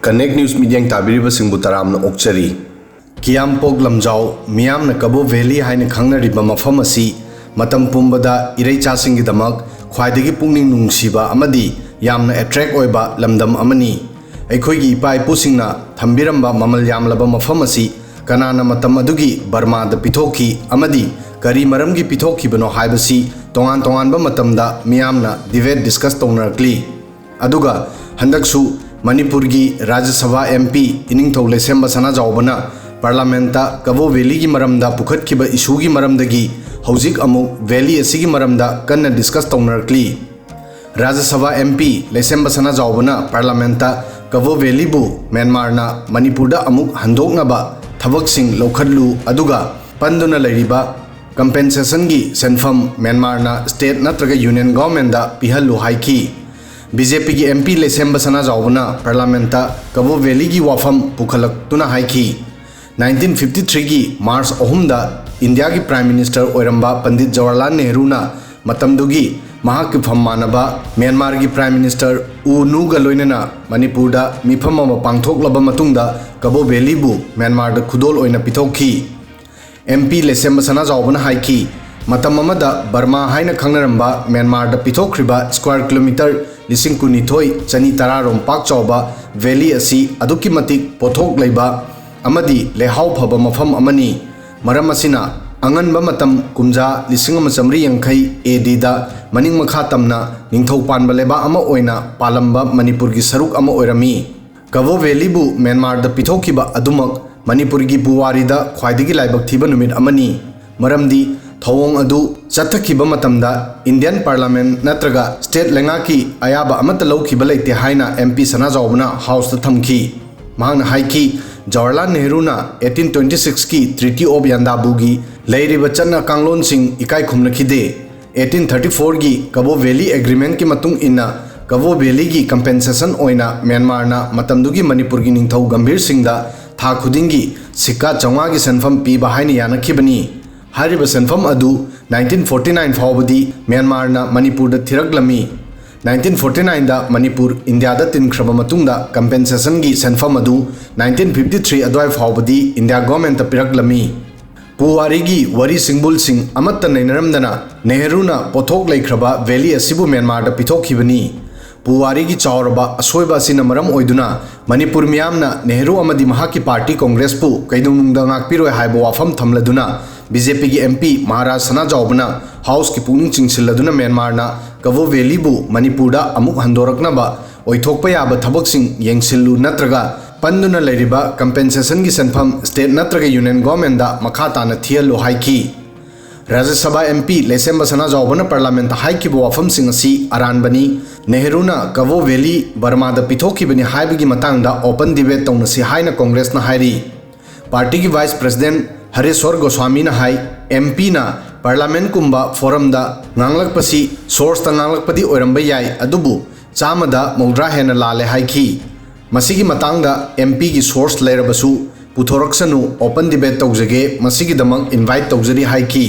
Connect news media ताबीरिबसिंगबु तरामना ओक्चरी कियामपोक लमजाव मियामना कबो valley हाइना खंगनरिबा मफम असि मतम पुंबदा इरैचासिंगीदमक ख्वाइदगी पुंगनिंग नुंगसिबा अमदि यामना एट्रैक्ट ओइबा लमदम अमनी अैखोइगी इपा इपुसिंगना थंबिरंबा ममल यामलबा मफम असि कनाना मतम अदुगी बर्मादा पिथोखी अमदि करी मरमगी पिथोखीबनो हाइबसि तोंगान तोंगानबा मतमदा मियामना डिबेट डिस्कस तौनरक्ली अदुगा हंदकसु मणिपुर की राज्यसभा MP इनिंगथौ लेसेंबा सनाजाउबना पार्लियामेंट कबो वैली की मरमदा पुखटखिबा इशू की मरमदगी हौजिक अमुक वैली असिगी मरमदा कन्ना डिस्कस तौनरक्ली राज्यसभा MP लेसेंबा सनाजाउबना पार्लियामेंट कबो वैलीबु म्यांमारना मणिपुरदा अमुक हंदोकनबा थबकसिंग लौखटलु अदुगा पंदुना लैरिबा कंपेंसेशन की सेंफम म्यांमारना स्टेट नत्रगा यूनियन गवर्नमेंट दा पिहलु हाइकी BJP की MP लेसेंबा सनाजाउबना पार्लियामेंट कबो वैली की वाफम पुखलक्तुना हाइकी 1953 की मार्च 3 इंडिया की prime minister Oramba Pandit Jawaharlal नेहरूना मतमदुगी महाकी फम मानबा Myanmar की प्राइम मिनिस्टर ऊनुगा लोइनना मणिपुरदा मिफम अमा पांथोकलबा मतुंगदा कबो वैलीबु म्यांमारदा खुदोल ओइना पिथोखी MP लेसेंबा सनाजाउबना हाइकी मतम अमदा बर्मा हाइना खंगनरंबा म्यांमारदा पिथोखरिबा स्क्वायर किलोमीटर 19,210 पाक चौबा वैली असी अदुकी मतिक पोथोक लैबा अमदी लेहाउ फबा मफम अमनी मरम असिना अंगनबा मतम कुमजा 1950 AD दा मनिंग मखा तमना निंगथौ पानबा लेबा अमा ओइना पालंबा मणिपुर की सरुक अमा ओइरमी कबो वैलीबु म्यांमार दा पिथोकिबा अदुमक मणिपुर की पुवारीदा ख्वाइदगी लाइबक थीबा नुमित अमनी मरमदी थौंग अदु चथखिबा मतमदा इंडियन पार्लियामेंट नत्रगा स्टेट लेंगा की अयाबा अमत लौखिबा लेते हाइना MP सनाजाउबना हाउस दा थमखी मांगना हाइकी जवाहरलाल नेहरूना 1826 की ट्रीटी ऑफ यांदाबुगी लेरिबा चन्ना कांगलोन सिंह इकाई खुमनखिदे 1834 की कबो वैली एग्रीमेंट की मतुंग इन्ना कबो वैली की कंपेंसेशन ओइना म्यांमारना मतमदुगी मणिपुर की निंगथौ गंभीर सिंहदा था खुदिंगी सिक्का चौंगा की सेंफम पीबा हाइना यानखिबनी हारिबा सेंफम अदु 1949 फाउबदी म्यांमारना मणिपुर दा थिरकलमी 1949 दा मणिपुर इंडिया दा तिनख्रबा मतुंगदा कंपेंसेशन की सेंफम अदु 1953 अद्वाय फाउबदी इंडिया गवर्नमेंट पिरकलमी पुवारी की वरी सिंगबुल सिंह अमत नैनरमदना नेहरूना पोथोक लैख्रबा वैली असिबु म्यांमार दा पिथोखिबनी पुवारी की चौरबा असोयबा असिना मरम ओइदुना मणिपुर मियामना नेहरू अमदी महाकी पार्टी कांग्रेस पु कैदुंगदा ngakpiroi haiba wafam thamladuna BJP की MP महाराज सनाजाउबना हाउस की पुनिंग चिंगसिल्लदुना म्यांमारना कबो वैलीबु मणिपुरदा अमुक हंदोरकनबा ओइथोकपा याबा थबकसिंग येंगसिल्लु नत्रगा पंदुना लैरिबा कंपेंसेशन की सेंफम स्टेट नत्रगा यूनियन गवर्नमेंट दा मखा ताना थियलु हाइकी राज्यसभा MP लेसेंबा सनाजाउबना पार्लियामेंट हाइकिबा वाफम सिंग असि अरानबनी नेहरूना कबो वैली बर्मादा पिथोखिबनी हाइबगी मतंगदा ओपन डिबेट तौनसी हाइना कांग्रेसना हाइरी पार्टी की vice president Hareshwar Goswami high MP ना पार्लियामेंट कुंबा फोरम दा nganglakpasi source ता nganglakpadi oiramba yai adubu chamada मौद्रा हेना लाले हाइकी मसिगी मतंगदा MP की सोर्स लेरबसु पुथोरक्सनु ओपन डिबेट तौजगे मसिगी दमक इनवाइट तौजरी हाइकी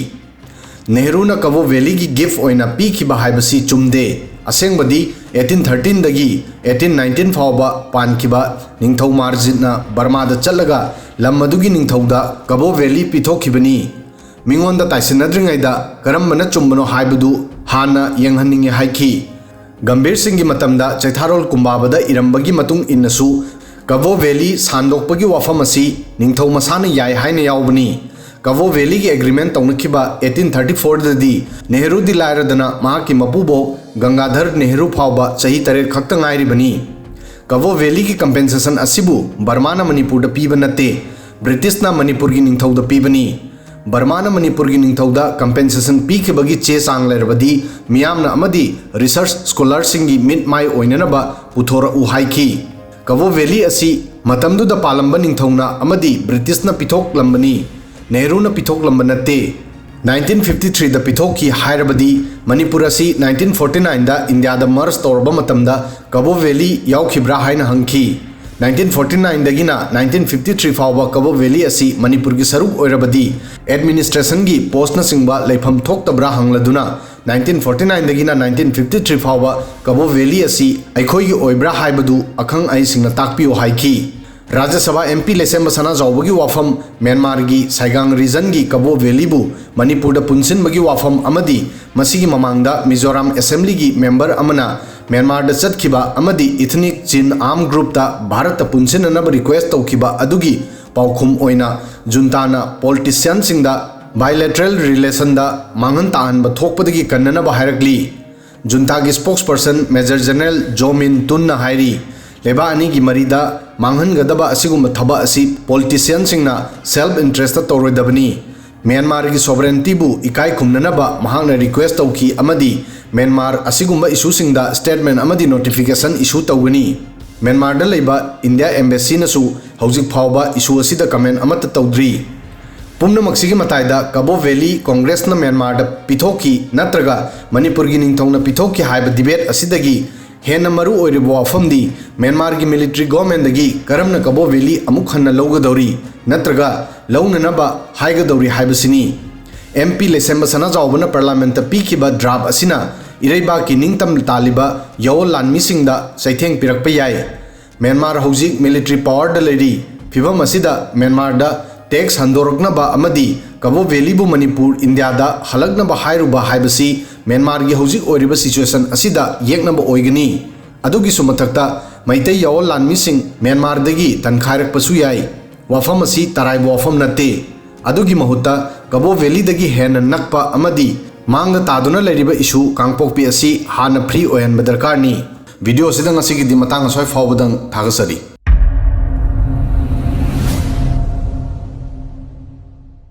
नेहरूना कबो वैली की गिफ्ट ओइना पीखिबा हाइबसी चुमदे असेंगबदी 1813 दगी 1819 फाउबा पानखिबा निंगथौ मार्जिना बर्मादा चलगा लमदुगी निंगथौदा कबो वैली पिथोखिबनी मिंगोंदा ताइसनद्रिंगैदा करमबना चुम्बनो हाइबदु हाना यंगहनिंगे हाइकी गंभीर सिंह की मतमदा चैथारोल कुंबाबदा इरंबगी मतुंग इन्नसु कबो वैली सांदोकपगी वाफम असि निंगथौ मसाना याय हाइना यावबनी कबो वैली की एग्रीमेंट तौनखिबा 1834 ददी नेहरू दि लायरदना महाकी मपुबो गंगाधर नेहरू फाउबा चही 3 खक्ता ngairibani कबो वैली की कंपेंसेशन असिबु बर्माना मणिपुर दा पीबा नते ब्रिटिशना मणिपुर की निंगथौदा पीबनी बर्माना मणिपुर की निंगथौदा कंपेंसेशन पीखिबगी चे सांग लेरबदी मियामना अमदी रिसर्च स्कॉलर सिंगी मिट माय ओइननबा पुथोरा उ हाइकी कबो वैली असि मतमदुदा पालंबा निंगथौना अमदी ब्रिटिशना पिथोक लंबनी नेहरूना पिथोक लंबा नते 1953 दा पिथोकी हायरबदी मणिपुर असि 1949 दा इंडिया दा मर्ज तौरबा मतमदा कबो वैली याउखिब्रा हाइना हंखी 1949 दगिना 1953 फाउबा कबो वैली असी मणिपुर की सरुक ओइरबदी एडमिनिस्ट्रेशन की पोस्ट न सिंगबा लेफम थोक्तब्रा हंगलदुना 1949 दगिना 1953 फाउबा कबो वैली असी अखोई ओइब्रा हाइबदु अखंग आई सिंगना ताकपियो हाइकी राज्य सभा MP लेसेम सना जाउबगी वाफम म्यांमार की साइगांग रीजन की कबो वैलीबु मणिपुर पुनसिनबगी वाफम अमदी मसीगी ममांगदा मिजोराम असेंबली की मेंबर अमना म्यांमार चतखिबा अमदी इथनिक चिन आर्म ग्रुप ता भारत पुनसिननब रिक्वेस्ट तौखिबा अदुगी पाउखुम ओइना जुंताना पॉलिटिशियन सिंगदा बायलैटरल रिलेशन दा मांगन ताहनब थोकपदगी कन्ननब हायरकली जुंता की स्पोक्सपर्सन मेजर जनरल जोमिन तुन हायरी लेबा अनी की मरीदा मांगनगदबा असिगुम थबा असि पॉलिटिशियन सिंगना सेल्फ इंटरेस्ट तौरोदबनी म्यांमार की सोवरेंटीबु इकाई खुमननबा महांगना रिक्वेस्ट तौखी अमदी म्यांमार असिगुम इशू सिंगदा स्टेटमेंट अमदी नोटिफिकेशन इशू तौगनी म्यांमार लेबा इंडिया एम्बेसी नसु हौजिक फावबा इशू असिदा कमेंट अमत तौद्री पुनमक्सिगी मताइदा कबो वैली कांग्रेस न म्यांमार पिथोकी नत्रगा मणिपुर की निंगथौना पिथोकी हाइब डिबेट असिदगी हेन मरु ओइरिबो वाफमदी म्यांमार की मिलिट्री गवर्नमेंट दगी करमना कबो वैली अमुक हन्ना लौगदौरी नत्रगा लौननबा हाइगदौरी हाइबसिनी MP लेसेम सना जाउबना पार्लियामेंट पीखिबा ड्राफ्ट असिना इरेबा की निंगतम तालिबा यौल लानमिसिंगदा सैथेंग पिरकपा याय म्यांमार हौजिक मिलिट्री पावर द लेरी फिबम असिदा म्यांमार दा टैक्स हंदोरकनबा अमदी कबो वैलीबु मणिपुर इंडिया दा हलकनबा हाइरुबा हाइबसी म्यांमार की हौजिक ओइरिबा सिचुएशन असिदा येकनबा ओइगनी अदुगी सुमथक्ता मैतै यौल लानमिसिंग म्यांमार दगी तनखाइरकपसु याय वाफम असि तराइबो वाफम नते अदुगी महुत्ता कबो वैली दगी हेन नकपा अमदी मांग तादुना लेरिबा इशू कांगपोकपी असि हाना फ्री ओयन दरकारनी वीडियो सिदंग असिगी दिमतांग सोय फावबदंग थागसरी।